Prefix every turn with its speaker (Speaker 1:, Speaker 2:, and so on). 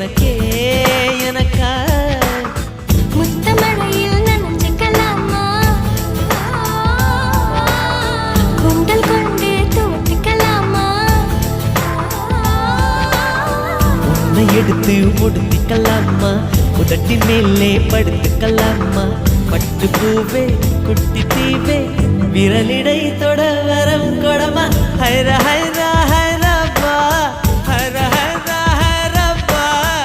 Speaker 1: எனக்கே எனக்கா
Speaker 2: முத்தமழையில் நனைஞ்சுக்கலாமா குண்டல் கொண்டு தூட்டிக்கலாமா
Speaker 1: உன்னை எடுத்து முடித்துக்கலாமா உதட்டி மேலே படுத்துக்கலாமா பட்டு பூவே குட்டி தீவே விரலிடை தொட வரம் கொடமா ஹைரா ஹைரா